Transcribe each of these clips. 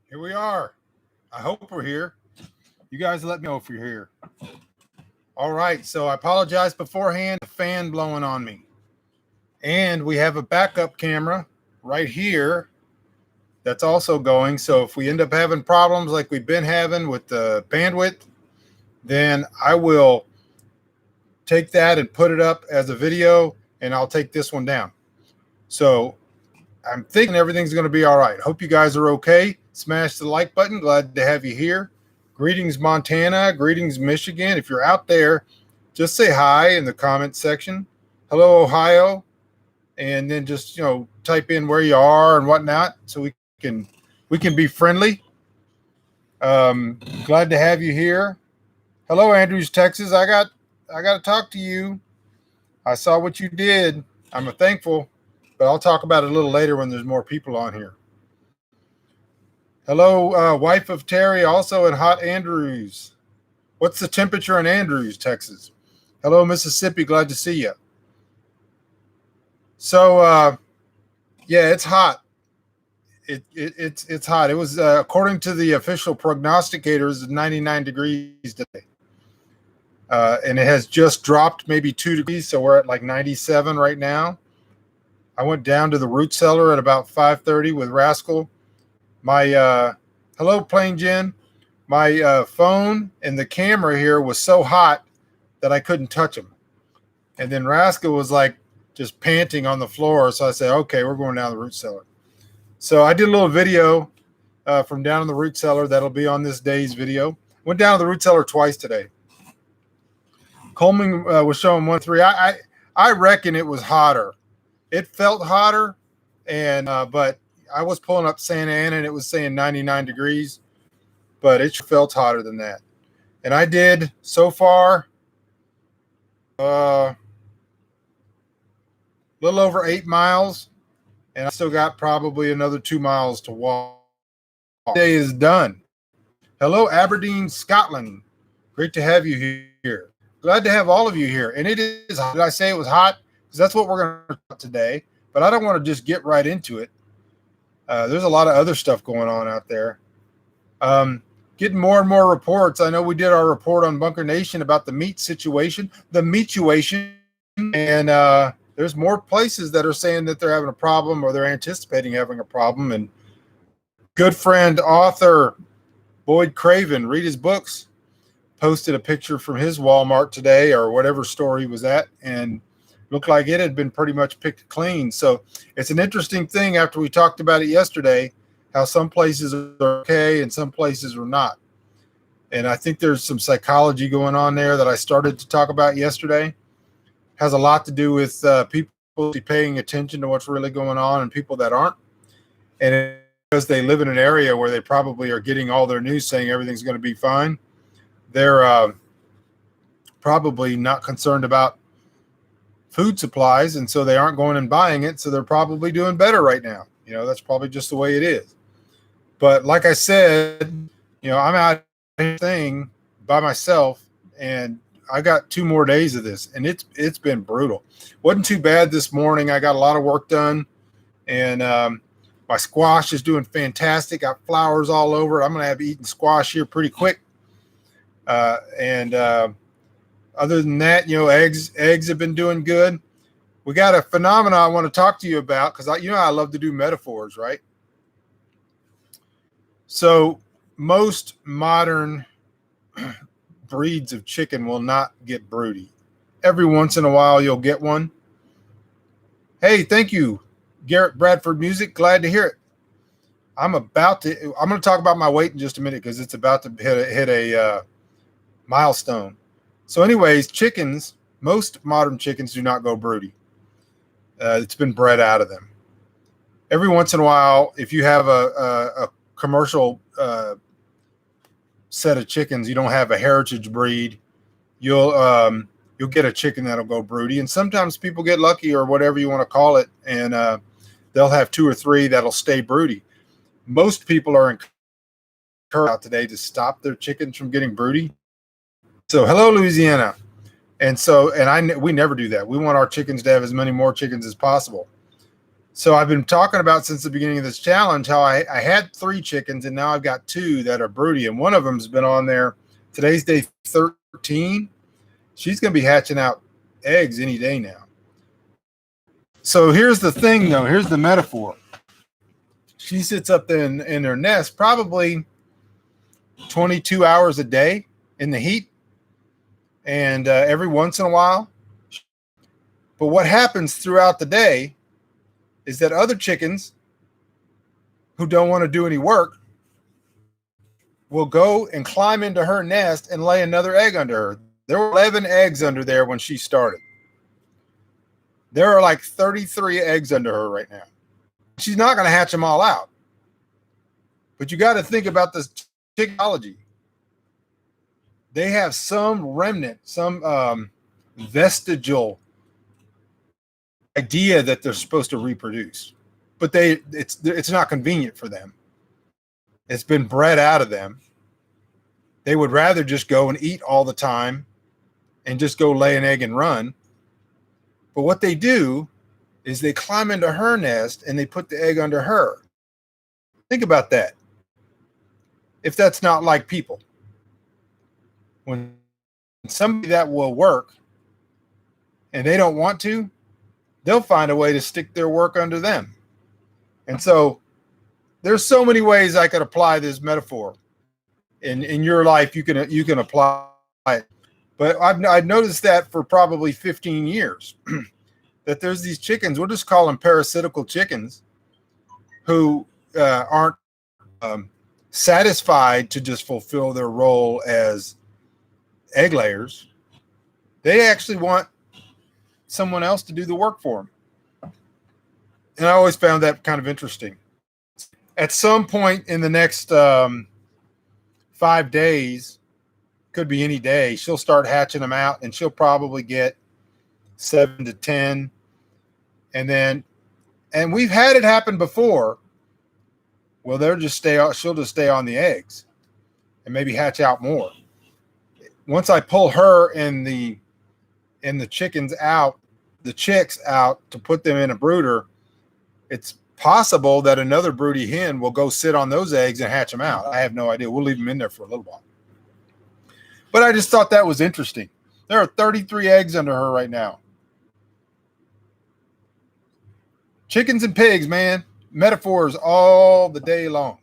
Here we are. I hope we're here. You guys let me know if you're here. All right, so I apologize beforehand. The fan blowing on me. And we have a backup camera right here that's also going. So if we end up having problems like we've been having with the bandwidth, then I will take that and put it up as a video, and I'll take this one down. So I'm thinking everything's going to be all right. Hope you guys are okay. Smash the like button. Glad to have you here. Greetings, Montana. Greetings, Michigan. If you're out there, just say hi in the comment section. Hello, Ohio. And then just, type in where you are and whatnot so we can be friendly. Glad to have you here. Hello, Andrews, Texas. I got to talk to you. I saw what you did. I'm thankful, but I'll talk about it a little later when there's more people on here. Hello, wife of Terry, also in hot Andrews. What's the temperature in Andrews, Texas? Hello, Mississippi. Glad to see you. So, yeah, it's hot. It's hot. It was, according to the official prognosticators, 99 degrees today. And it has just dropped maybe 2 degrees, so we're at like 97 right now. I went down to the root cellar at about 5:30 with Rascal. My hello, Plain Jen. My phone and the camera here was so hot that I couldn't touch them. And then Rascal was like just panting on the floor, so I said, "Okay, we're going down the root cellar." So I did a little video from down in the root cellar that'll be on this day's video. Went down to the root cellar twice today. Coleman was showing 1.3. I reckon it was hotter. It felt hotter, and but I was pulling up Santa Ana and it was saying 99 degrees, but it felt hotter than that. And I did so far a little over 8 miles, and I still got probably another 2 miles to walk. Day is done. Hello, Aberdeen, Scotland. Great to have you here. Glad to have all of you here. And it is hot. Did I say it was hot? Because that's what we're going to talk about today. But I don't want to just get right into it. There's a lot of other stuff going on out there. Getting more and more reports. I know we did our report on Bunker Nation about the meat situation, and there's more places that are saying that they're having a problem or they're anticipating having a problem. And good friend, author Boyd Craven, read his books, posted a picture from his Walmart today or whatever store he was at, and looked like it had been pretty much picked clean. So it's an interesting thing after we talked about it yesterday, how some places are okay and some places are not. And I think there's some psychology going on there that I started to talk about yesterday. Has a lot to do with people paying attention to what's really going on and people that aren't. And because they live in an area where they probably are getting all their news saying everything's going to be fine, they're probably not concerned about food supplies, and so they aren't going and buying it, so they're probably doing better right now. That's probably just the way it is. But like I said, I'm out thing by myself, and I got 2 more days of this, and it's been brutal. Wasn't too bad this morning. I got a lot of work done, and my squash is doing fantastic. Got flowers all over. I'm going to have eaten squash here pretty quick. Other than that, eggs have been doing good. We got a phenomenon I want to talk to you about because I love to do metaphors, right? So most modern breeds of chicken will not get broody. Every once in a while, you'll get one. Hey, thank you, Garrett Bradford Music. Glad to hear it. I'm going to talk about my weight in just a minute because it's about to hit a milestone. So anyways, chickens, most modern chickens do not go broody. It's been bred out of them. Every once in a while, if you have a commercial set of chickens, you don't have a heritage breed, you'll get a chicken that'll go broody. And sometimes people get lucky or whatever you want to call it, and they'll have 2 or 3 that'll stay broody. Most people are encouraged out today to stop their chickens from getting broody. So hello, Louisiana. And we never do that. We want our chickens to have as many more chickens as possible. So I've been talking about since the beginning of this challenge how I had 3 chickens and now I've got 2 that are broody, and one of them's been on there. Today's day 13. She's going to be hatching out eggs any day now. So here's the thing, though. Here's the metaphor. She sits up there in her nest probably 22 hours a day in the heat, and every once in a while. But what happens throughout the day is that other chickens who don't want to do any work will go and climb into her nest and lay another egg under her. There were 11 eggs under there when she started. There are like 33 eggs under her right now. She's not going to hatch them all out. But you got to think about this technology. They have some remnant, some vestigial idea that they're supposed to reproduce, but it's not convenient for them. It's been bred out of them. They would rather just go and eat all the time and just go lay an egg and run. But what they do is they climb into her nest and they put the egg under her. Think about that. If that's not like people, when somebody that will work and they don't want to, they'll find a way to stick their work under them. And so there's so many ways I could apply this metaphor in your life. You can apply it. But I've noticed that for probably 15 years that there's these chickens, we'll just call them parasitical chickens, who aren't satisfied to just fulfill their role as egg layers. They actually want someone else to do the work for them. And I always found that kind of interesting. At some point in the next 5 days, could be any day, she'll start hatching them out, and she'll probably get 7 to 10. And we've had it happen before. Well, she'll just stay on the eggs and maybe hatch out more. Once I pull her and the chickens out, the chicks out to put them in a brooder, it's possible that another broody hen will go sit on those eggs and hatch them out. I have no idea. We'll leave them in there for a little while. But I just thought that was interesting. There are 33 eggs under her right now. Chickens and pigs, man. Metaphors all the day long.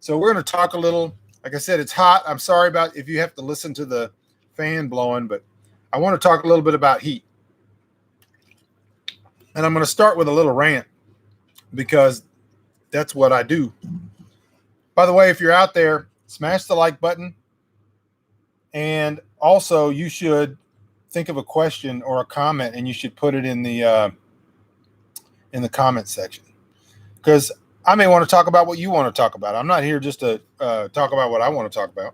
So we're going to talk a little. Like I said, it's hot. I'm sorry about if you have to listen to the fan blowing, but I want to talk a little bit about heat. And I'm going to start with a little rant because that's what I do. By the way, if you're out there, smash the like button. And also, you should think of a question or a comment, and you should put it in the comment section, because I may want to talk about what you want to talk about. I'm not here just to talk about what I want to talk about.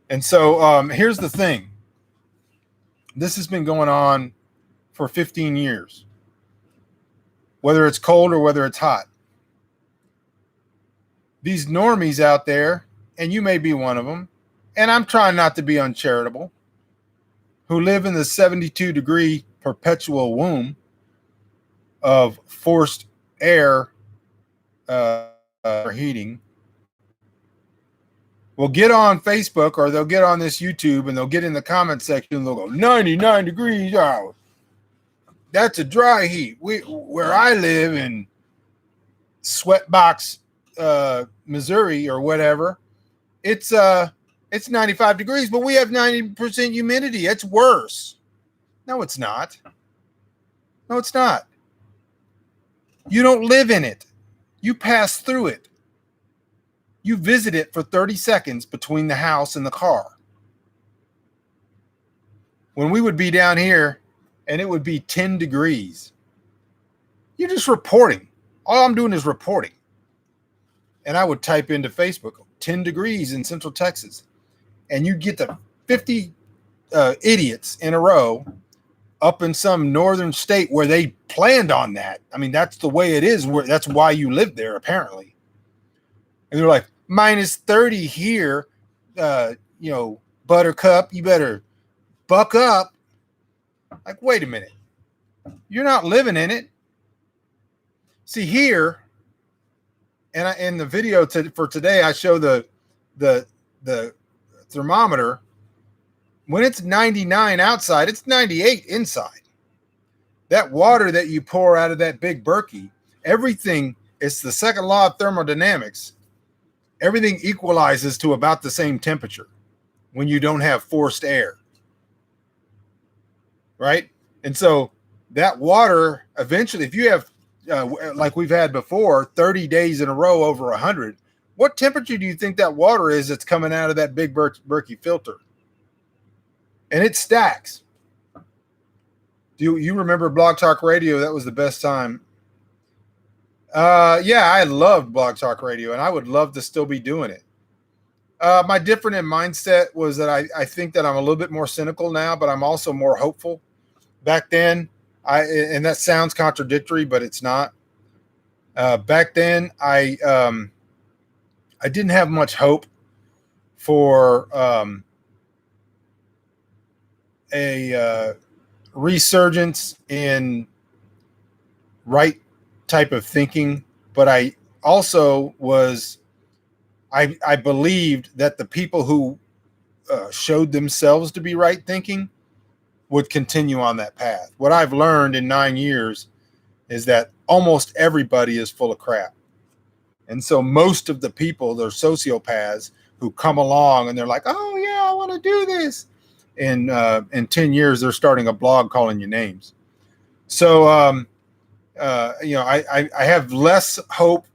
And so here's the thing. This has been going on for 15 years, whether it's cold or whether it's hot. These normies out there, and you may be one of them, and I'm trying not to be uncharitable, who live in the 72-degree perpetual womb of forced air heating, will get on Facebook or they'll get on this YouTube and they'll get in the comment section and they'll go 99 degrees out. That's a dry heat. Where I live in Sweatbox, Missouri or whatever, it's 95 degrees, but we have 90% humidity. It's worse. No, it's not. No, it's not. You don't live in it. You pass through it. You visit it for 30 seconds between the house and the car. When we would be down here and it would be 10 degrees, you're just reporting. All I'm doing is reporting. And I would type into Facebook, 10 degrees in Central Texas. And you get the 50 idiots in a row up in some northern state where they planned on that. I mean, that's the way it is. That's why you live there, apparently. And they're like, minus 30 here, Buttercup, you better buck up. Like, wait a minute. You're not living in it. See here, and in the video for today, I show the thermometer. When it's 99 outside, it's 98 inside. That water that you pour out of that big Berkey, everything, it's the second law of thermodynamics. Everything equalizes to about the same temperature when you don't have forced air. Right? And so that water eventually, if you have, like we've had before, 30 days in a row over 100, what temperature do you think that water is that's coming out of that big Berkey filter? And it stacks. Do you remember Blog Talk Radio? That was the best time. Yeah, I loved Blog Talk Radio, and I would love to still be doing it. My different in mindset was that I think that I'm a little bit more cynical now, but I'm also more hopeful. Back then, and that sounds contradictory, but it's not. Back then, I didn't have much hope for a resurgence in right type of thinking, but I also was, I believed that the people who showed themselves to be right thinking would continue on that path. What I've learned in 9 years is that almost everybody is full of crap. And so most of the people, they're sociopaths who come along and they're like, oh yeah, I want to do this. And in 10 years, they're starting a blog calling you names. So, I have less hope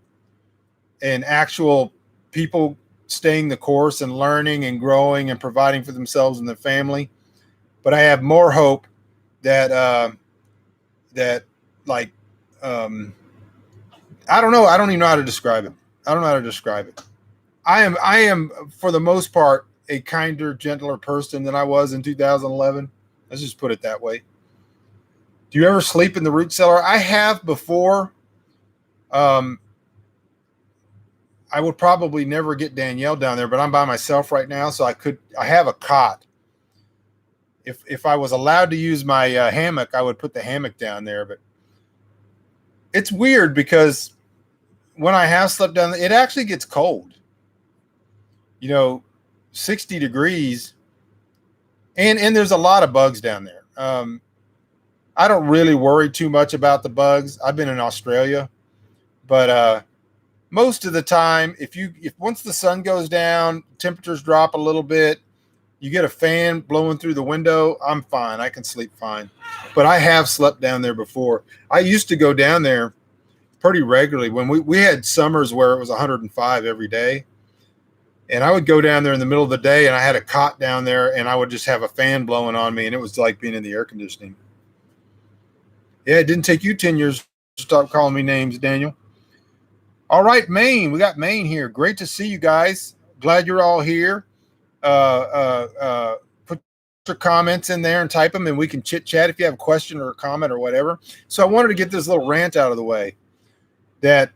in actual people staying the course and learning and growing and providing for themselves and their family. But I have more hope that I don't know. I don't even know how to describe it. I don't know how to describe it. I am for the most part a kinder, gentler person than I was in 2011. Let's just put it that way. Do you ever sleep in the root cellar? I have before. I would probably never get Danielle down there, but I'm by myself right now, so I have a cot. If I was allowed to use my hammock, I would put the hammock down there, but it's weird because when I have slept down there, it actually gets cold. 60 degrees, and there's a lot of bugs down there. I don't really worry too much about the bugs. I've been in Australia, but most of the time, if once the sun goes down, temperatures drop a little bit, you get a fan blowing through the window, I'm fine. I can sleep fine. But I have slept down there before. I used to go down there pretty regularly when we had summers where it was 105 every day. And I would go down there in the middle of the day, and I had a cot down there, and I would just have a fan blowing on me, and it was like being in the air conditioning. Yeah, it didn't take you 10 years to stop calling me names, Daniel. All right, Maine. We got Maine here. Great to see you guys. Glad you're all here. Put your comments in there and type them, and we can chit chat if you have a question or a comment or whatever. So I wanted to get this little rant out of the way that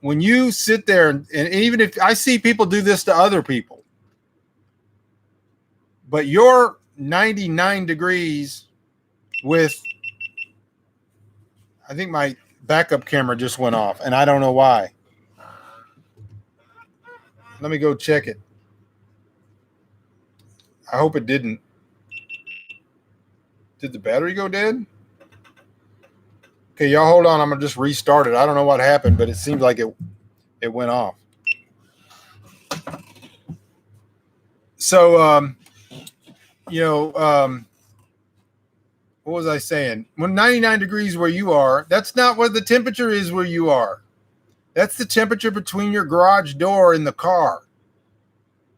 when you sit there and even if I see people do this to other people, but you're 99 degrees with, I think my backup camera just went off and I don't know why. Let me go check it. I hope it didn't. Did the battery go dead? Okay, y'all hold on. I'm going to just restart it. I don't know what happened, but it seems like it went off. So, what was I saying? When 99 degrees where you are, that's not what the temperature is where you are. That's the temperature between your garage door and the car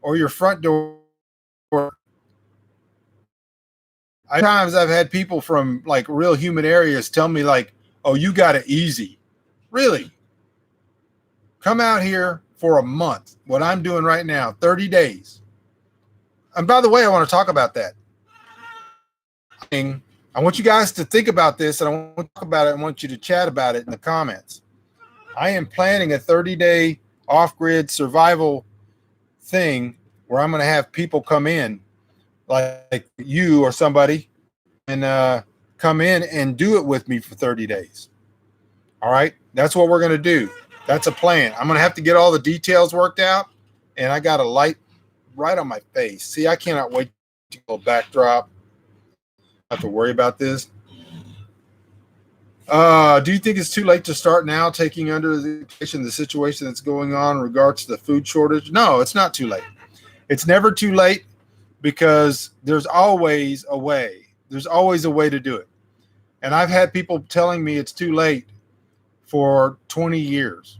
or your front door. Times I've had people from like real humid areas tell me like, oh, you got it easy. Really? Come out here for a month. What I'm doing right now, 30 days. And by the way, I want to talk about that. I want you guys to think about this, and I want to talk about it. I want you to chat about it in the comments. I am planning a 30-day off-grid survival thing where I'm going to have people come in, like you or somebody, and come in and do it with me for 30 days. All right. That's what we're going to do. That's a plan. I'm going to have to get all the details worked out. And I got a light right on my face. See, I cannot wait to go backdrop. I have to worry about this. Do you think it's too late to start now taking under the situation that's going on in regards to the food shortage? No, it's not too late. It's never too late because there's always a way. There's always a way to do it. And I've had people telling me it's too late for 20 years,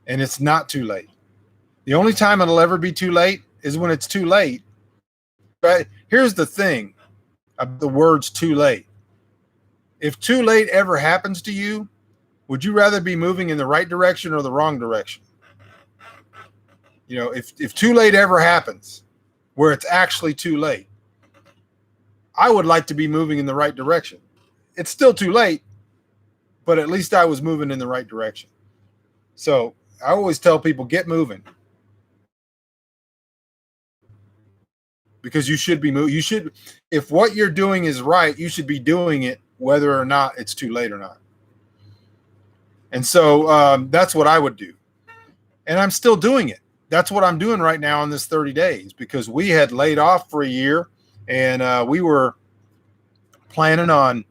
and it's not too late. The only time it'll ever be too late is when it's too late. But here's the thing about the words too late. If too late ever happens to you, would you rather be moving in the right direction or the wrong direction? You know, if too late ever happens where it's actually too late, I would like to be moving in the right direction. It's still too late, but at least I was moving in the right direction. So I always tell people, get moving. Because you should be moving. You should, if what you're doing is right, you should be doing it whether or not it's too late or not. And so that's what I would do. And I'm still doing it. That's what I'm doing right now in this 30 days because we had laid off for a year and we were planning on,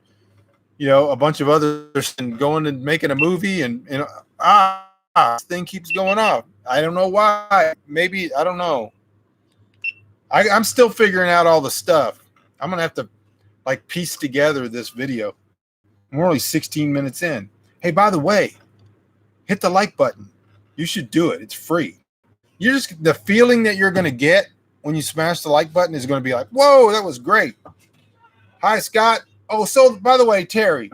you know, a bunch of others and going and making a movie and this thing keeps going off. I don't know why. Maybe, I don't know. I'm still figuring out all the stuff. I'm going to have to like piece together this video. We're only 16 minutes in. Hey, by the way, hit the like button. You should do it. It's free. You're just, the feeling that you're going to get when you smash the like button is going to be like, whoa, that was great. Hi, Scott. Oh, so by the way, Terry.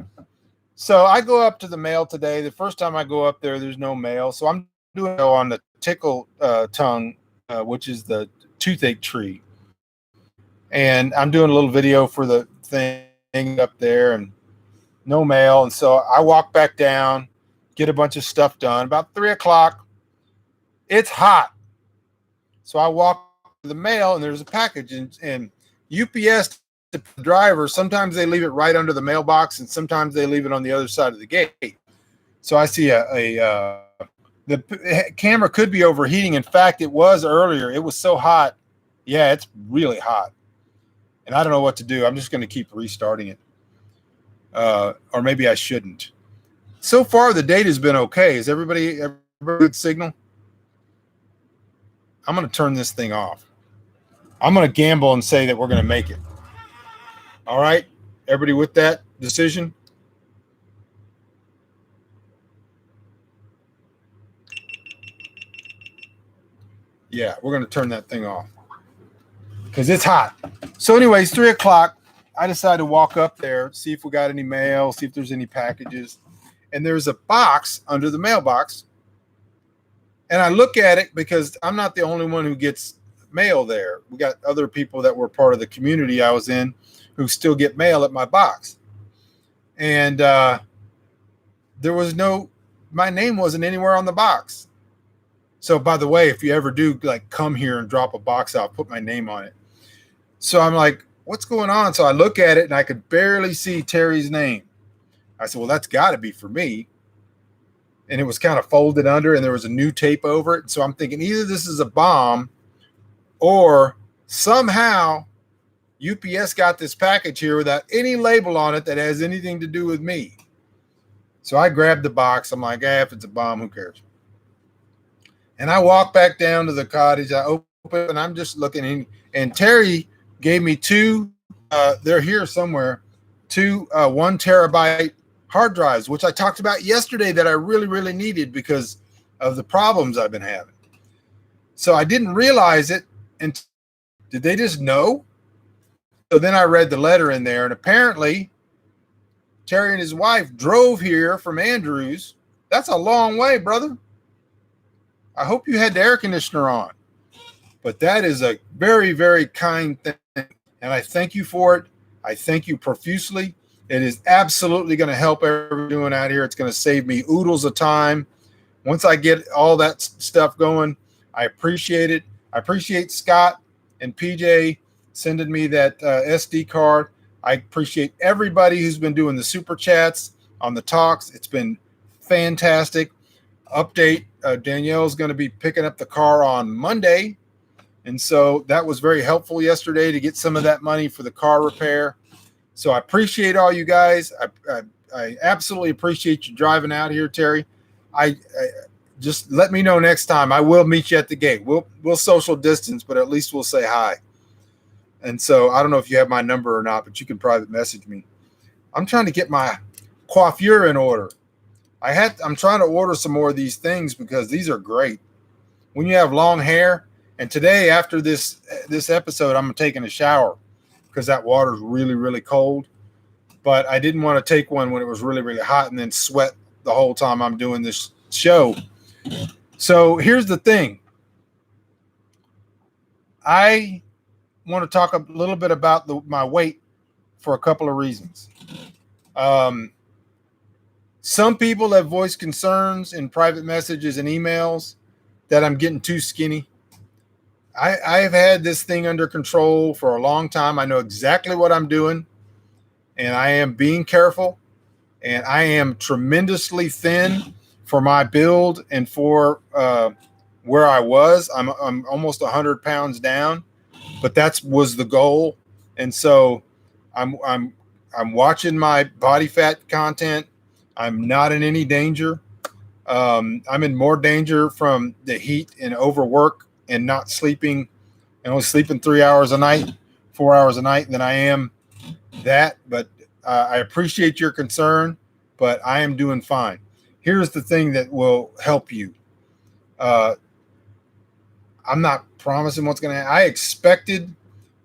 So I go up to the mail today. The first time I go up there, there's no mail. So I'm doing it on the tickle tongue, which is the toothache tree. And I'm doing a little video for the thing up there and no mail. And so I walk back down, get a bunch of stuff done. About 3 o'clock, it's hot. So I walk to the mail and there's a package and UPS, the driver, sometimes they leave it right under the mailbox and sometimes they leave it on the other side of the gate. So I see the camera could be overheating. In fact, it was earlier. It was so hot. Yeah, it's really hot. And I don't know what to do. I'm just going to keep restarting it. Or maybe I shouldn't. So far, the data has been okay. Is everybody good signal? I'm going to turn this thing off. I'm going to gamble and say that we're going to make it. All right? Everybody with that decision? Yeah, we're going to turn that thing off because it's hot. So anyways, 3 o'clock, I decided to walk up there, see if we got any mail, see if there's any packages. And there's a box under the mailbox. And I look at it because I'm not the only one who gets mail there. We got other people that were part of the community I was in who still get mail at my box. And there was my name wasn't anywhere on the box. So by the way, if you ever do like come here and drop a box out, put my name on it. So I'm like, what's going on? So I look at it and I could barely see Terry's name. I said, well, that's got to be for me. And it was kind of folded under and there was a new tape over it. So I'm thinking either this is a bomb or somehow UPS got this package here without any label on it that has anything to do with me. So I grabbed the box. I'm like, if it's a bomb, who cares? And I walk back down to the cottage. I open it and I'm just looking and Terry gave me two, they're here somewhere, 1 terabyte hard drives, which I talked about yesterday that I really, really needed because of the problems I've been having. So I didn't realize it. And did they just know? So then I read the letter in there and apparently Terry and his wife drove here from Andrews. That's a long way, brother. I hope you had the air conditioner on. But that is a very, very kind thing. And I thank you for it. I thank you profusely. It is absolutely going to help everyone doing out here. It's going to save me oodles of time. Once I get all that stuff going, I appreciate it. I appreciate Scott and PJ sending me that SD card. I appreciate everybody who's been doing the super chats on the talks. It's been fantastic. Update, Danielle's going to be picking up the car on Monday. And so that was very helpful yesterday to get some of that money for the car repair. So I appreciate all you guys. I absolutely appreciate you driving out here, Terry. I just let me know next time. I will meet you at the gate. We'll social distance, but at least we'll say hi. And so I don't know if you have my number or not, but you can private message me. I'm trying to get my coiffure in order. I'm trying to order some more of these things because these are great. When you have long hair, and today after this episode, I'm taking a shower because that water is really, really cold. But I didn't want to take one when it was really, really hot and then sweat the whole time I'm doing this show. So here's the thing. I want to talk a little bit about my weight for a couple of reasons. Some people have voiced concerns in private messages and emails that I'm getting too skinny. I have had this thing under control for a long time. I know exactly what I'm doing, and I am being careful, and I am tremendously thin for my build and for where I was. I'm almost 100 pounds down, but that was the goal. And so I'm watching my body fat content. I'm not in any danger. I'm in more danger from the heat and overwork and not sleeping and only sleeping 3 hours a night, 4 hours a night than I am that. But I appreciate your concern, but I am doing fine. Here's the thing that will help you. I'm not promising what's going to happen. I expected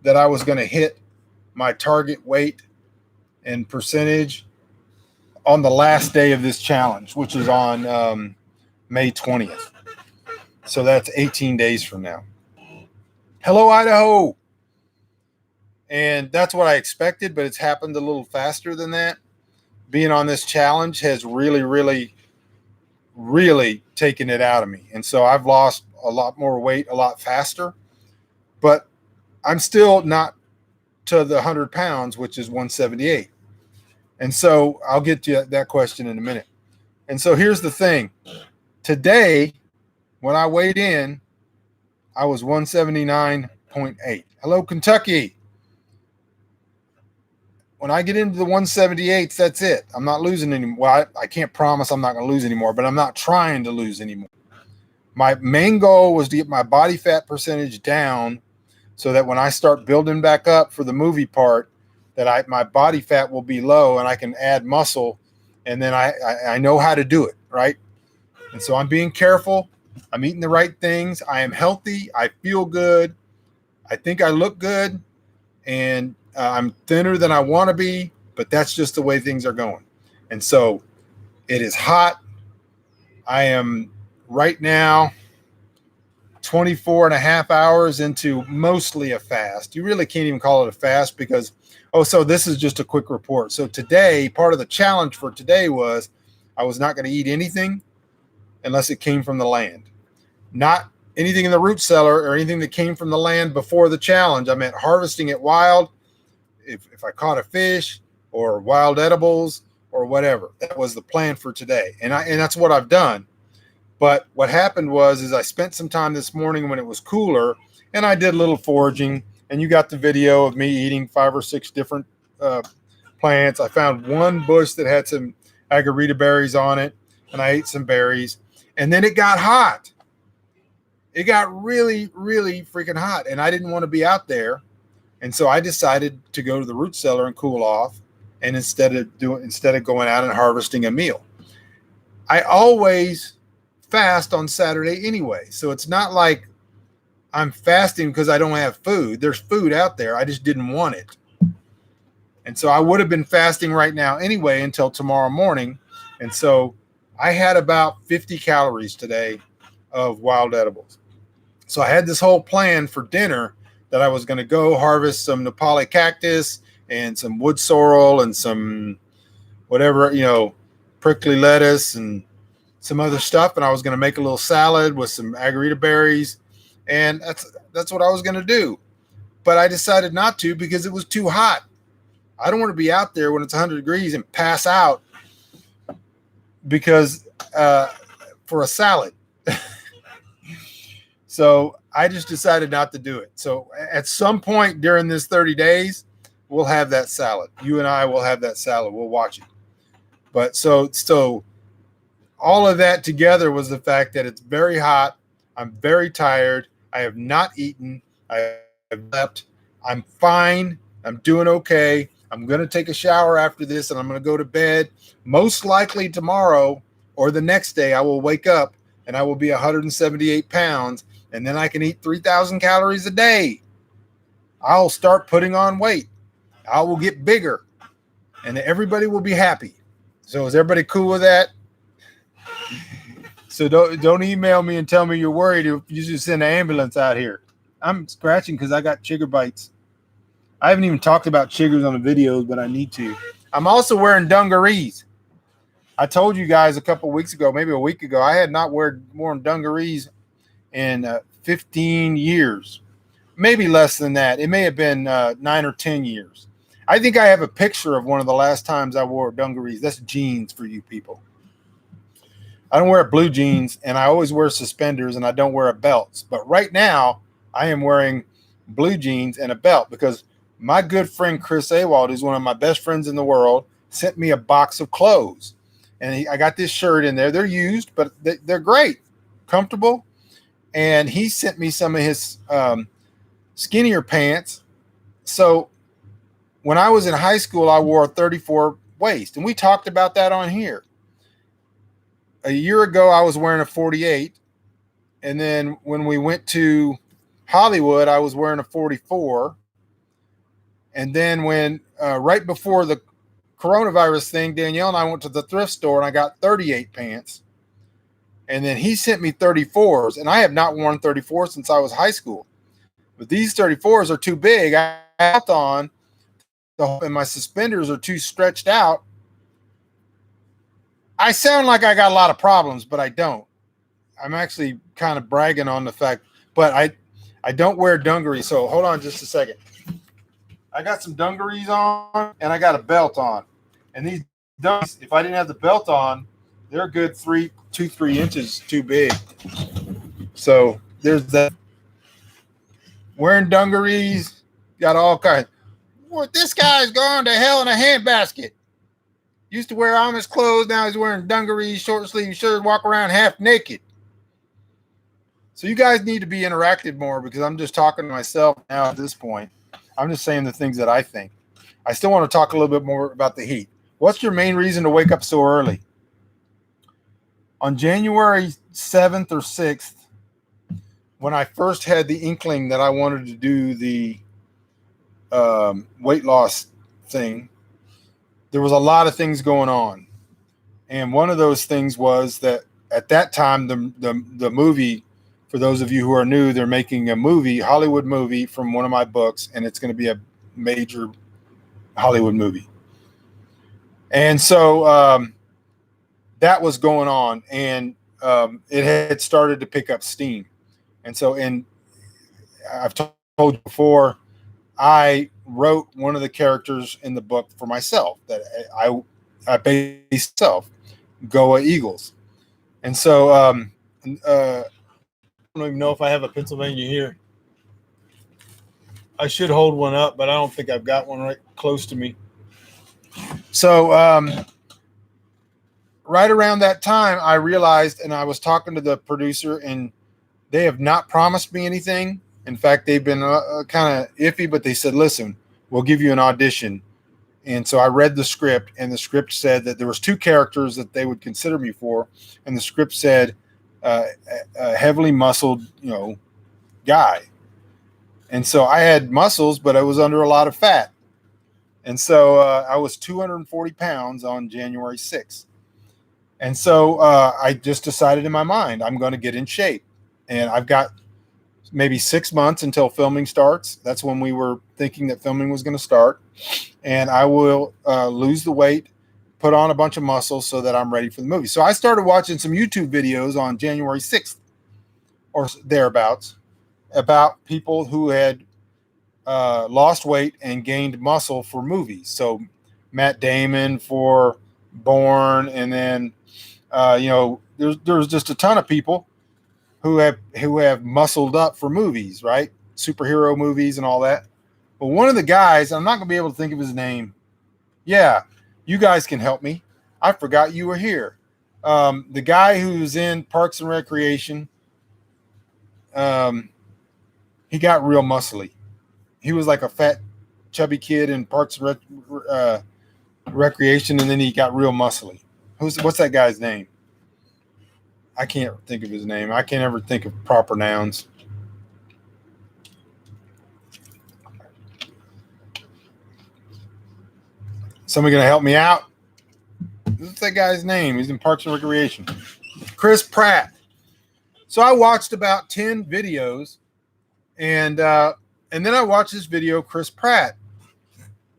that I was going to hit my target weight and percentage on the last day of this challenge, which is on May 20th. So that's 18 days from now. Hello, Idaho. And that's what I expected, but it's happened a little faster than that. Being on this challenge has really, really, really taken it out of me. And so I've lost a lot more weight a lot faster, but I'm still not to the 100 pounds, which is 178. And so I'll get to that question in a minute. And so here's the thing. Today, when I weighed in, I was 179.8. Hello, Kentucky. When I get into the 178s, that's it. I'm not losing anymore. Well, I can't promise I'm not going to lose anymore, but I'm not trying to lose anymore. My main goal was to get my body fat percentage down so that when I start building back up for the movie part, that my body fat will be low and I can add muscle, and then I know how to do it, right? And so I'm being careful. I'm eating the right things. I am healthy. I feel good. I think I look good, and I'm thinner than I want to be, but that's just the way things are going. And so it is hot. I am right now 24 and a half hours into mostly a fast. You really can't even call it a fast because, so this is just a quick report. So today, part of the challenge for today was I was not going to eat anything unless it came from the land. Not anything in the root cellar or anything that came from the land before the challenge. I meant harvesting it wild. If I caught a fish or wild edibles or whatever, that was the plan for today. And that's what I've done. But what happened was I spent some time this morning when it was cooler, and I did a little foraging, and you got the video of me eating 5 or 6 different plants. I found one bush that had some agarita berries on it, and I ate some berries. And then it got hot. It got really, really freaking hot, and I didn't want to be out there. And so I decided to go to the root cellar and cool off, and instead of going out and harvesting a meal. I always fast on Saturday anyway. So it's not like I'm fasting because I don't have food. There's food out there. I just didn't want it. And so I would have been fasting right now anyway until tomorrow morning. And so I had about 50 calories today of wild edibles. So I had this whole plan for dinner that I was going to go harvest some Nepali cactus and some wood sorrel and some whatever, prickly lettuce and some other stuff. And I was going to make a little salad with some agarita berries. And that's what I was going to do. But I decided not to because it was too hot. I don't want to be out there when it's 100 degrees and pass out because for a salad. So I just decided not to do it. So at some point during this 30 days, we'll have that salad. You and I will have that salad. We'll watch it. But so all of that together was the fact that it's very hot. I'm very tired. I have not eaten. I have slept. I'm fine. I'm doing okay. I'm going to take a shower after this and I'm going to go to bed. Most likely tomorrow or the next day, I will wake up and I will be 178 pounds. And then I can eat 3,000 calories a day. I'll start putting on weight. I will get bigger and everybody will be happy. So is everybody cool with that? So don't email me and tell me you're worried if you just send an ambulance out here. I'm scratching because I got chigger bites. I haven't even talked about chiggers on the videos, but I need to. I'm also wearing dungarees. I told you guys a couple of weeks ago, maybe a week ago, I had not worn dungarees in 15 years. Maybe less than that. It may have been 9 or 10 years. I think I have a picture of one of the last times I wore dungarees. That's jeans for you people. I don't wear blue jeans, and I always wear suspenders, and I don't wear a belt. But right now, I am wearing blue jeans and a belt because my good friend Chris Awald, who's one of my best friends in the world, sent me a box of clothes. And I got this shirt in there. They're used, but they're great, comfortable. And he sent me some of his skinnier pants. So when I was in high school, I wore a 34 waist, and we talked about that on here. A year ago, I was wearing a 48, and then when we went to Hollywood, I was wearing a 44. And then when right before the coronavirus thing, Danielle and I went to the thrift store, and I got 38 pants. And then he sent me 34s, and I have not worn 34s since I was high school. But these 34s are too big. I have on, and my suspenders are too stretched out. I sound like I got a lot of problems, but I don't. I'm actually kind of bragging on the fact, but I don't wear dungarees. So hold on just a second. I got some dungarees on, and I got a belt on. And these dungarees, if I didn't have the belt on, they're a good 3 inches too big. So there's that. Wearing dungarees, got all kinds. Well, this guy's gone to hell in a handbasket. Used to wear Amish clothes, now he's wearing dungarees, short sleeve shirt, walk around half naked. So you guys need to be interactive more because I'm just talking to myself now at this point. I'm just saying the things that I think. I still want to talk a little bit more about the heat. What's your main reason to wake up so early? On January 7th or 6th, when I first had the inkling that I wanted to do the weight loss thing, there was a lot of things going on. And one of those things was that at that time, the movie, for those of you who are new, they're making a movie, Hollywood movie from one of my books, and it's going to be a major Hollywood movie. And so that was going on, and it had started to pick up steam. And so, I've told you before, I wrote one of the characters in the book for myself that I based myself, Goa Eagles. And so I don't even know if I have a Pennsylvania here. I should hold one up, but I don't think I've got one right close to me. So right around that time, I realized, and I was talking to the producer, and they have not promised me anything. In fact, they've been kind of iffy, but they said, listen, we'll give you an audition. And so I read the script, and the script said that there was 2 characters that they would consider me for. And the script said a heavily muscled, guy. And so I had muscles, but I was under a lot of fat. And so I was 240 pounds on January 6th. And so I just decided in my mind, I'm going to get in shape. And I've got maybe 6 months until filming starts. That's when we were thinking that filming was going to start. And I will lose the weight, put on a bunch of muscles so that I'm ready for the movie. So I started watching some YouTube videos on January 6th or thereabouts about people who had lost weight and gained muscle for movies. So Matt Damon for Bourne, and then There's just a ton of people who have muscled up for movies, right? Superhero movies and all that. But one of the guys, I'm not going to be able to think of his name. Yeah, you guys can help me. I forgot you were here. The guy who's in Parks and Recreation, he got real muscly. He was like a fat, chubby kid in Parks and Recreation, and then he got real muscly. What's that guy's name? I can't think of his name. I can't ever think of proper nouns. Somebody gonna help me out? What's that guy's name? He's in Parks and Recreation. Chris Pratt. So I watched about 10 videos, and then I watched this video of Chris Pratt.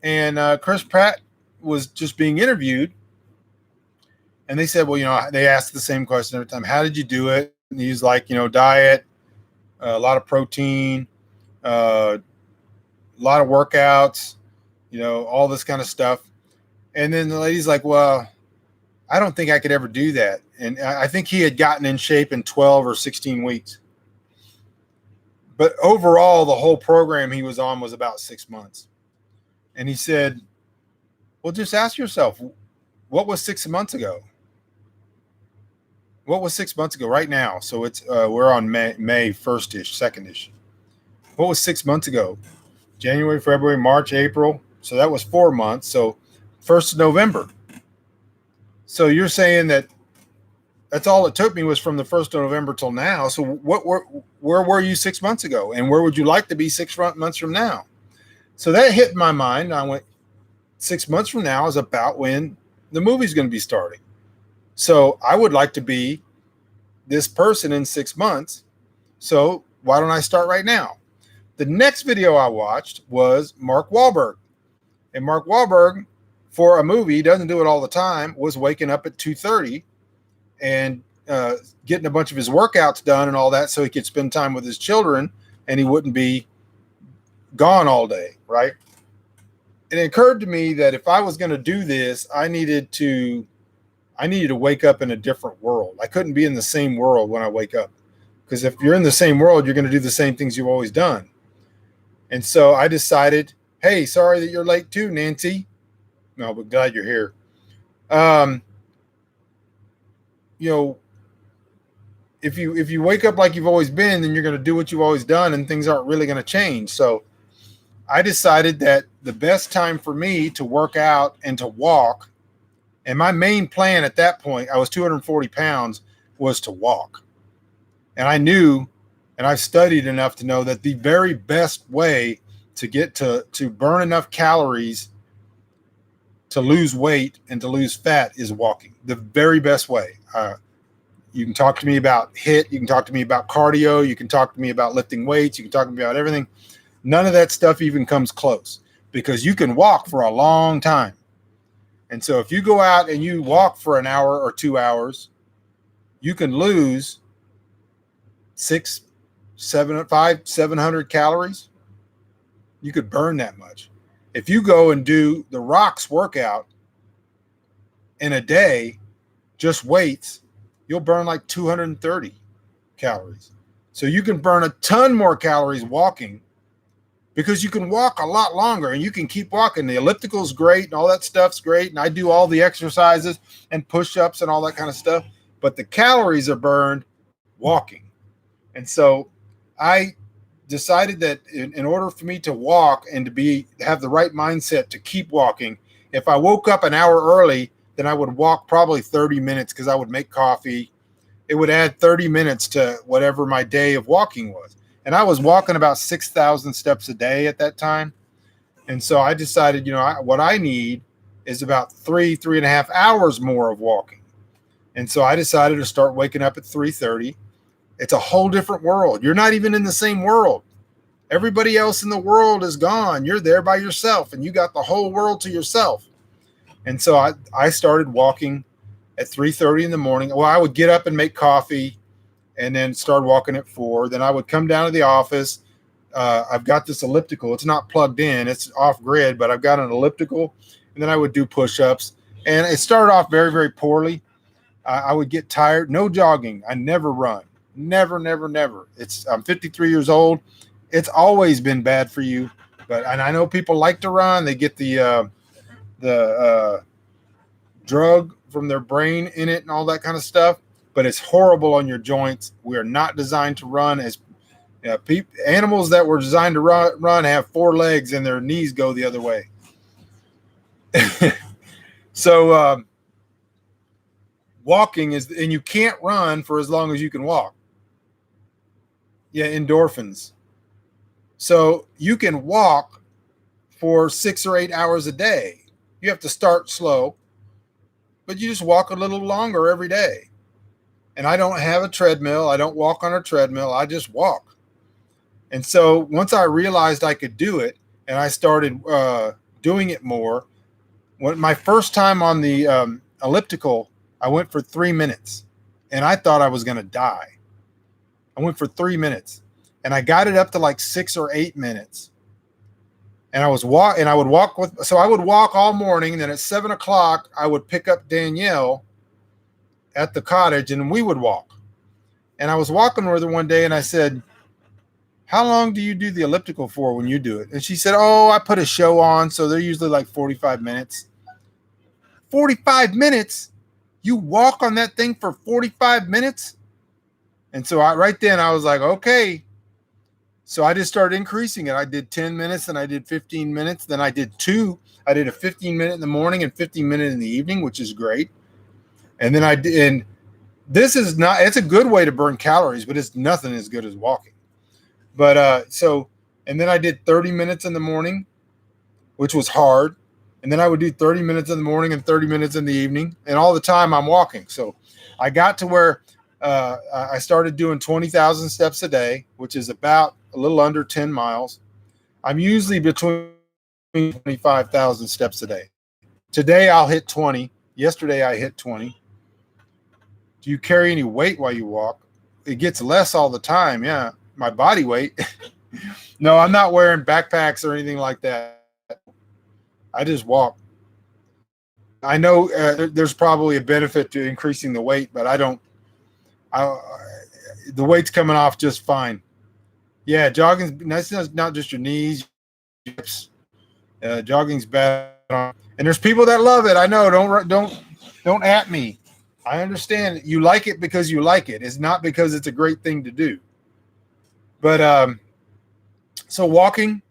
And Chris Pratt was just being interviewed. And they said, well, they asked the same question every time. How did you do it? And he's like, diet, a lot of protein, a lot of workouts, all this kind of stuff. And then the lady's like, well, I don't think I could ever do that. And I think he had gotten in shape in 12 or 16 weeks. But overall, the whole program he was on was about 6 months. And he said, well, just ask yourself, what was 6 months ago? What was 6 months ago right now? So it's we're on May 1st-ish, 2nd-ish. What was 6 months ago? January, February, March, April. So that was 4 months. So 1st of November. So you're saying that's all it took me was from the 1st of November till now. So where were you 6 months ago? And where would you like to be 6 months from now? So that hit my mind. I went, 6 months from now is about when the movie's going to be starting. So I would like to be this person in 6 months. So why don't I start right now? The next video I watched was Mark Wahlberg. And Mark Wahlberg, for a movie, he doesn't do it all the time, was waking up at 2:30 and getting a bunch of his workouts done and all that so he could spend time with his children and he wouldn't be gone all day, right? It occurred to me that if I was going to do this, I needed to wake up in a different world. I couldn't be in the same world when I wake up, because if you're in the same world, you're going to do the same things you've always done. And so I decided, hey, sorry that you're late too, Nancy. No, but glad you're here. If you wake up like you've always been, then you're going to do what you've always done, and things aren't really going to change. So I decided that the best time for me to work out and to walk, and my main plan at that point, I was 240 pounds, was to walk. And I knew, and I've studied enough to know that the very best way to get to burn enough calories to lose weight and to lose fat is walking. The very best way. You can talk to me about HIIT. You can talk to me about cardio. You can talk to me about lifting weights. You can talk to me about everything. None of that stuff even comes close, because you can walk for a long time. And so if you go out and you walk for an hour or 2 hours, you can lose 700 calories. You could burn that much. If you go and do the Rocks workout in a day, just weights, you'll burn like 230 calories. So you can burn a ton more calories walking, because you can walk a lot longer and you can keep walking. The elliptical is great and all that stuff's great. And I do all the exercises and push-ups and all that kind of stuff, but the calories are burned walking. And so I decided that in order for me to walk and to have the right mindset to keep walking, if I woke up an hour early, then I would walk probably 30 minutes, because I would make coffee. It would add 30 minutes to whatever my day of walking was. And I was walking about 6,000 steps a day at that time. And so I decided, what I need is about 3.5 hours more of walking. And so I decided to start waking up at 3:30. It's a whole different world. You're not even in the same world. Everybody else in the world is gone. You're there by yourself, and you got the whole world to yourself. And so I started walking at 3:30 in the morning. Well, I would get up and make coffee and then start walking at 4. Then I would come down to the office. I've got this elliptical. It's not plugged in. It's off grid, but I've got an elliptical. And then I would do push-ups. And it started off very, very poorly. I would get tired. No jogging. I never run. Never, never, never. I'm 53 years old. It's always been bad for you. And I know people like to run. They get the drug from their brain in it and all that kind of stuff. But it's horrible on your joints. We are not designed to run as animals that were designed to run have 4 legs and their knees go the other way. So walking and you can't run for as long as you can walk. Yeah, endorphins. So you can walk for 6 or 8 hours a day. You have to start slow, but you just walk a little longer every day. And I don't have a treadmill. I don't walk on a treadmill. I just walk. And so once I realized I could do it and I started doing it more, when my first time on the elliptical, I went for 3 minutes and I thought I was going to die. I went for 3 minutes and I got it up to like 6 or 8 minutes. And I would walk all morning. And then at 7 o'clock, I would pick up Danielle at the cottage and we would walk. And I was walking with her one day and I said, how long do you do the elliptical for when you do it? And she said, oh, I put a show on. So they're usually like 45 minutes. 45 minutes? You walk on that thing for 45 minutes? And so right then I was like, okay. So I just started increasing it. I did 10 minutes, then I did 15 minutes. Then I did 2. I did a 15-minute in the morning and 15-minute in the evening, which is great. And then and this is not, it's a good way to burn calories, but it's nothing as good as walking. But and then I did 30 minutes in the morning, which was hard. And then I would do 30 minutes in the morning and 30 minutes in the evening. And all the time I'm walking. So I got to where I started doing 20,000 steps a day, which is about a little under 10 miles. I'm usually between 25,000 steps a day. Today I'll hit 20. Yesterday I hit 20. Do you carry any weight while you walk? It gets less all the time. Yeah. My body weight. No, I'm not wearing backpacks or anything like that. I just walk. I know there's probably a benefit to increasing the weight, but the weight's coming off just fine. Yeah, jogging's that's not just your knees. Jogging's bad. And there's people that love it. I know. Don't at me. I understand you like it because you like it. It's not because it's a great thing to do. But so walking,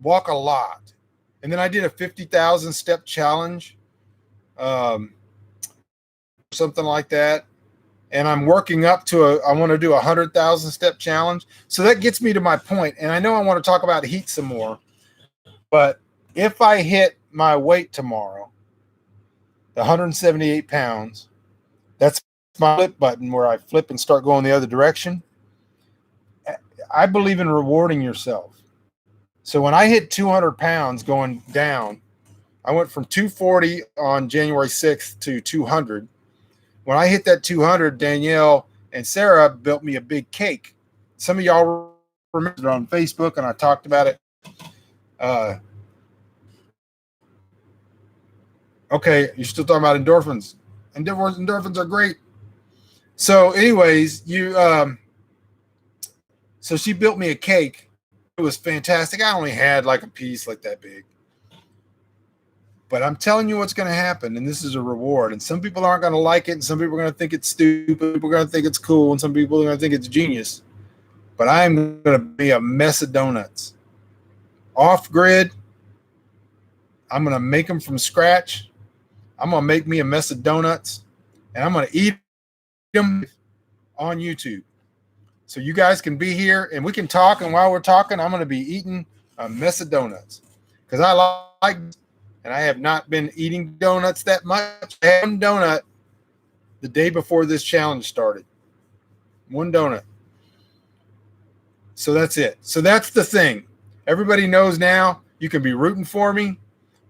walk a lot. And then I did a 50,000 step challenge, something like that. And I'm working up to I want to do a 100,000 step challenge. So that gets me to my point. And I know I want to talk about heat some more, but if I hit my weight tomorrow, the 178 pounds, that's my flip button where I flip and start going the other direction. I believe in rewarding yourself. So when I hit 200 pounds going down, I went from 240 on January 6th to 200. When I hit that 200, Danielle and Sarah built me a big cake. Some of y'all remember it on Facebook, and I talked about it. Okay, you're still talking about endorphins. Endorphins are great. So anyways, so she built me a cake. It was fantastic. I only had like a piece like that big. But I'm telling you what's going to happen, and this is a reward. And some people aren't going to like it, and some people are going to think it's stupid. People are going to think it's cool, and some people are going to think it's genius. But I'm going to be a mess of donuts. Off-grid, I'm going to make them from scratch. I'm going to make me a mess of donuts, and I'm going to eat them on YouTube. So you guys can be here, and we can talk, and while we're talking, I'm going to be eating a mess of donuts. Because I like and I have not been eating donuts that much. I had one donut the day before this challenge started. One donut. So that's it. So that's the thing. Everybody knows now you can be rooting for me.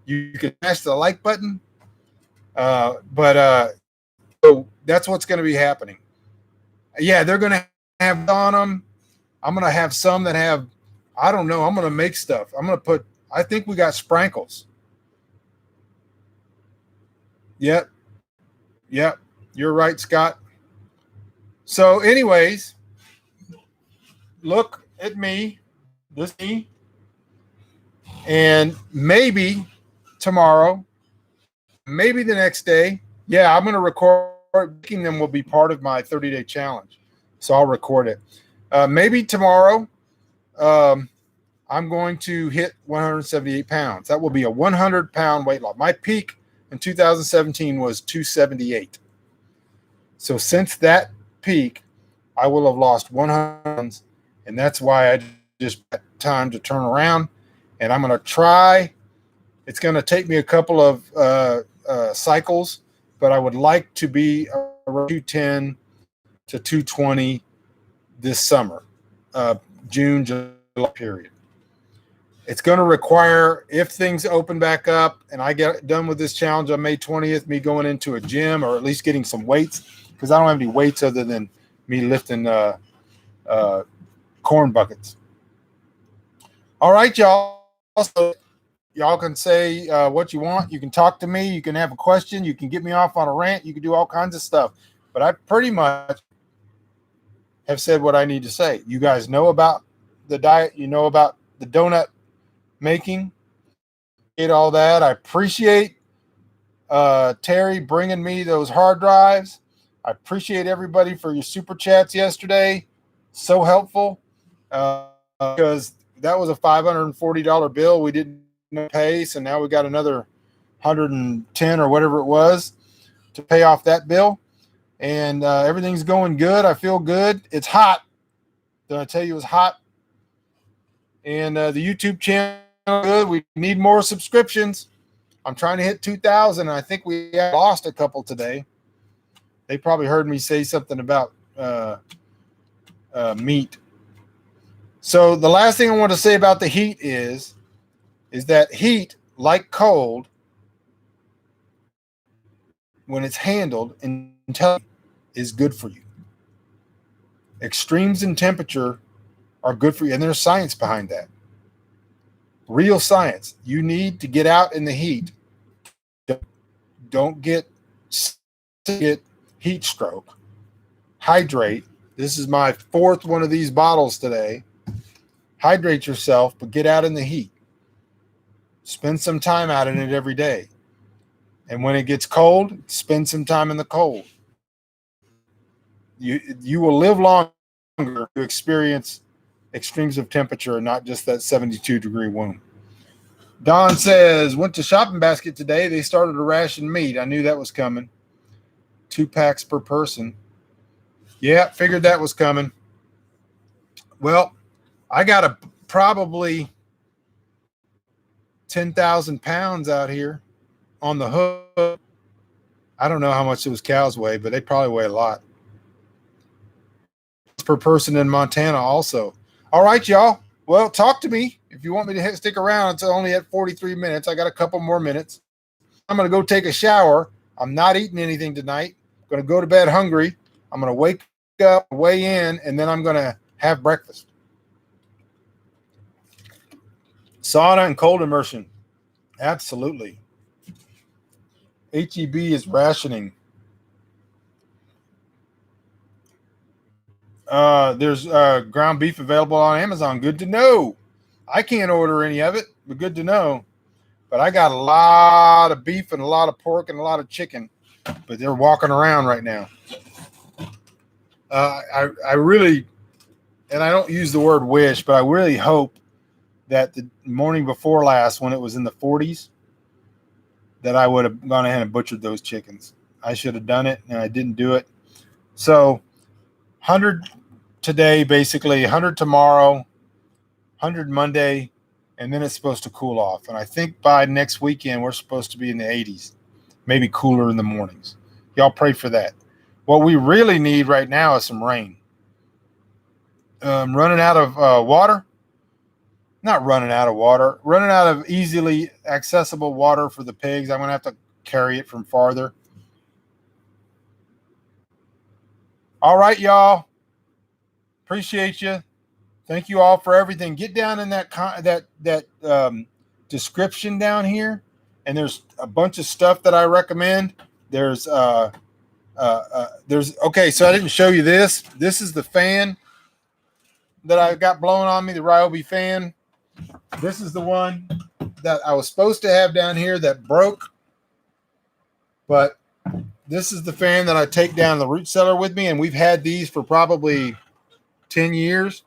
You can smash the like button. So that's what's going to be happening. Yeah, they're going to have on them. I'm going to have some that have, I don't know. I'm going to make stuff. I think we got sprinkles. Yep. Yep, you're right, Scott. So, anyways, look at me, this me, and maybe tomorrow, maybe the next day. Yeah, I'm going to record. Making them will be part of my 30-day challenge, so I'll record it. Maybe tomorrow, I'm going to hit 178 pounds. That will be a 100-pound weight loss. My peak in 2017 was 278. So since that peak, I will have lost 100 pounds, and that's why I just got time to turn around. And I'm going to try. It's going to take me a couple of cycles, but I would like to be around 210 to 220 this summer, June, July period. It's going to require, if things open back up and I get done with this challenge on May 20th, me going into a gym or at least getting some weights, because I don't have any weights other than me lifting corn buckets. All right, y'all. So y'all can say what you want. You can talk to me. You can have a question. You can get me off on a rant. You can do all kinds of stuff. But I pretty much have said what I need to say. You guys know about the diet. You know about the donut making. Ate all that. I appreciate Terry bringing me those hard drives. I appreciate everybody for your super chats yesterday. So helpful because that was a $540 bill we didn't pay. So now we got another 110 or whatever it was to pay off that bill. And everything's going good. I feel good. It's hot. Did I tell you it was hot? And the YouTube channel, good. We need more subscriptions. I'm trying to hit 2,000. I think we lost a couple today. They probably heard me say something about meat. So the last thing I want to say about the heat is that heat, like cold, when it's handled intelligently, is good for you. Extremes in temperature are good for you, and there's science behind that. Real science. You need to get out in the heat. Don't get heat stroke. Hydrate. This is my fourth one of these bottles today. Hydrate yourself, but get out in the heat. Spend some time out in it every day. And when it gets cold, spend some time in the cold. You will live longer to experience extremes of temperature and not just that 72-degree wound. Don says, went to Shopping Basket today. They started to ration meat. I knew that was coming. 2 packs per person. Yeah, figured that was coming. Well, I got probably 10,000 pounds out here on the hook. I don't know how much those cows weigh, but they probably weigh a lot. Per person in Montana also. All right, y'all. Well, talk to me. If you want me to stick around, it's only at 43 minutes. I got a couple more minutes. I'm going to go take a shower. I'm not eating anything tonight. I'm going to go to bed hungry. I'm going to wake up, weigh in, and then I'm going to have breakfast. Sauna and cold immersion. Absolutely. HEB is rationing. There's ground beef available on Amazon. Good to know. I can't order any of it, but good to know. But I got a lot of beef and a lot of pork and a lot of chicken, but they're walking around right now. I really, and I don't use the word wish, but I really hope that the morning before last, when it was in the 40s, that I would have gone ahead and butchered those chickens. I should have done it, and I didn't do it. So 100 today, basically 100 tomorrow, 100 Monday, and then it's supposed to cool off. And I think by next weekend, we're supposed to be in the 80s, maybe cooler in the mornings. Y'all pray for that. What we really need right now is some rain. Running out of water. Not running out of water. Running out of easily accessible water for the pigs. I'm going to have to carry it from farther. All right, y'all. Appreciate you. Thank you all for everything. Get down in that description down here, and there's a bunch of stuff that I recommend. There's So I didn't show you this. This is the fan that I got blown on me, the Ryobi fan. This is the one that I was supposed to have down here that broke. But this is the fan that I take down the root cellar with me, and we've had these for probably 10 years.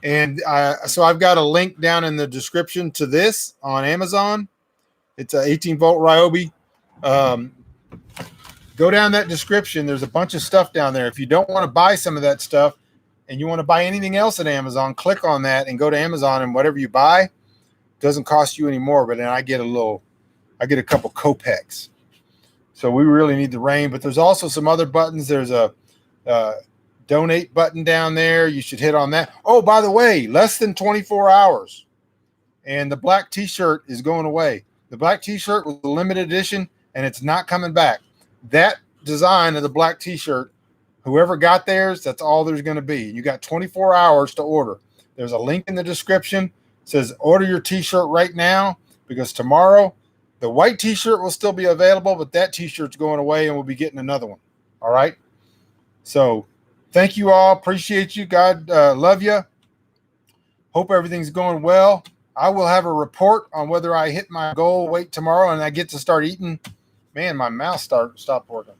And so I've got a link down in the description to this on Amazon. It's an 18-volt Ryobi. Go down that description. There's a bunch of stuff down there. If you don't want to buy some of that stuff and you want to buy anything else at Amazon, click on that and go to Amazon, and whatever you buy doesn't cost you any more. But then I get a couple Copex. So we really need the rain. But there's also some other buttons. There's a donate button down there. You should hit on that. Oh, by the way, less than 24 hours. And the black t-shirt is going away. The black t-shirt was a limited edition, and it's not coming back. That design of the black t-shirt, whoever got theirs, that's all there's going to be. You got 24 hours to order. There's a link in the description. It says order your t-shirt right now, because tomorrow the white t-shirt will still be available, but that t-shirt's going away and we'll be getting another one. All right. So thank you all. Appreciate you. God love you. Hope everything's going well. I will have a report on whether I hit my goal weight tomorrow and I get to start eating. Man, my mouth stopped working.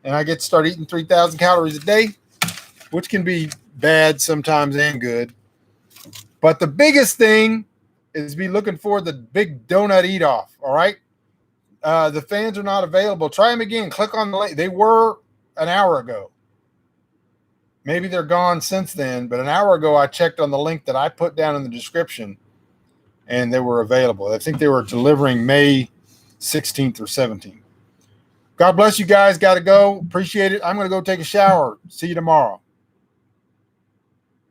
And I get to start eating 3,000 calories a day, which can be bad sometimes and good. But the biggest thing is be looking for the big donut eat off. All right. The fans are not available. Try them again. Click on the link. They were an hour ago. Maybe they're gone since then, but an hour ago I checked on the link that I put down in the description and they were available. I think they were delivering May 16th or 17th. God bless you guys. Got to go. Appreciate it. I'm going to go take a shower. See you tomorrow.